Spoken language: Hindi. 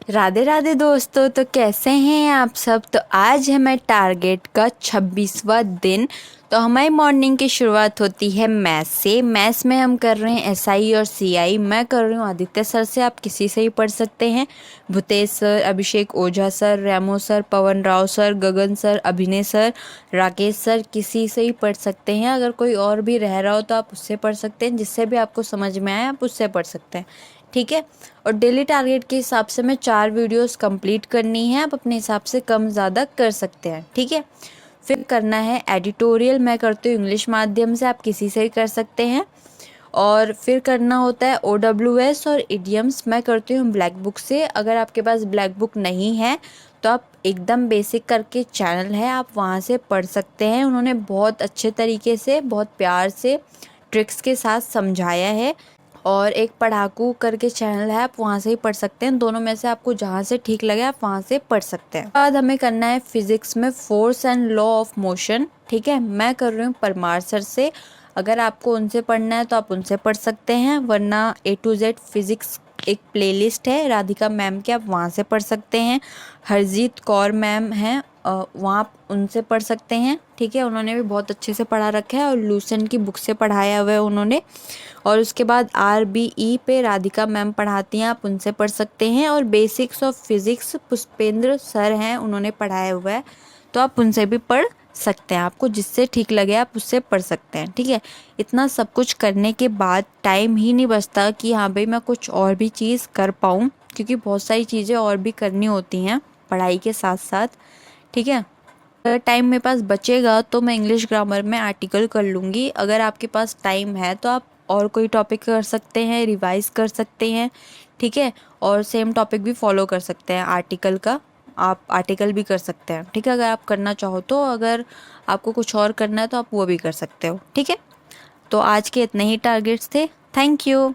राधे राधे दोस्तों, तो कैसे हैं आप सब। तो आज है मैं टारगेट का 26वां दिन। तो हमारी मॉर्निंग की शुरुआत होती है मैथ्स से। मैथ्स में हम कर रहे हैं एसआई और सीआई। मैं कर रही हूँ आदित्य सर से, आप किसी से ही पढ़ सकते हैं। भूतेश सर, अभिषेक ओझा सर, रेमो सर, पवन राव सर, गगन सर, अभिनय सर, राकेश सर, किसी से ही पढ़ सकते हैं। अगर कोई और भी रह रहा हो तो आप उससे पढ़ सकते हैं, जिससे भी आपको समझ में आए आप उससे पढ़ सकते हैं, ठीक है। और डेली टारगेट के हिसाब से मैं 4 वीडियोस कंप्लीट करनी है। आप अपने हिसाब से कम ज़्यादा कर सकते हैं, ठीक है। फिर करना है एडिटोरियल। मैं करती हूँ इंग्लिश माध्यम से, आप किसी से ही कर सकते हैं। और फिर करना होता है OWS और इडियम्स। मैं करती हूँ ब्लैक बुक से। अगर आपके पास ब्लैक बुक नहीं है तो आप एकदम बेसिक करके चैनल है, आप वहाँ से पढ़ सकते हैं। उन्होंने बहुत अच्छे तरीके से, बहुत प्यार से, ट्रिक्स के साथ समझाया है। और एक पढ़ाकू करके चैनल है, आप वहाँ से ही पढ़ सकते हैं। दोनों में से आपको जहाँ से ठीक लगे आप वहाँ से पढ़ सकते हैं। बाद हमें करना है फिजिक्स में force and law of motion, ठीक है। मैं कर रही हूँ परमार सर से। अगर आपको उनसे पढ़ना है तो आप उनसे पढ़ सकते हैं, वरना A to Z फिजिक्स एक प्लेलिस्ट है राधिका मैम के, आप वहाँ से पढ़ सकते हैं। हरजीत कौर मैम हैं, वहाँ आप उनसे पढ़ सकते हैं, ठीक है। उन्होंने भी बहुत अच्छे से पढ़ा रखा है और लूसेंट की बुक से पढ़ाया हुआ है उन्होंने। और उसके बाद RBE पे राधिका मैम पढ़ाती हैं, आप उनसे पढ़ सकते हैं। और basics of physics Pushpendra sir हैं, उन्होंने पढ़ाया हुआ है, तो आप उनसे भी पढ़ सकते हैं। आपको जिससे ठीक लगे आप उससे पढ़ सकते हैं, ठीक है। इतना सब कुछ करने के बाद टाइम ही नहीं बचता कि हाँ भाई मैं कुछ और भी चीज़ कर पाऊँ, क्योंकि बहुत सारी चीज़ें और भी करनी होती हैं पढ़ाई के साथ साथ, ठीक है। अगर टाइम मेरे पास बचेगा तो मैं इंग्लिश ग्रामर में आर्टिकल कर लूँगी। अगर आपके पास टाइम है तो आप और कोई टॉपिक कर सकते हैं, रिवाइज कर सकते हैं, ठीक है। और सेम टॉपिक भी फॉलो कर सकते हैं आर्टिकल का, आप आर्टिकल भी कर सकते हैं, ठीक है। अगर आप करना चाहो तो, अगर आपको कुछ और करना है तो आप वो भी कर सकते हो, ठीक है। तो आज के इतने ही टारगेट्स थे। Thank you.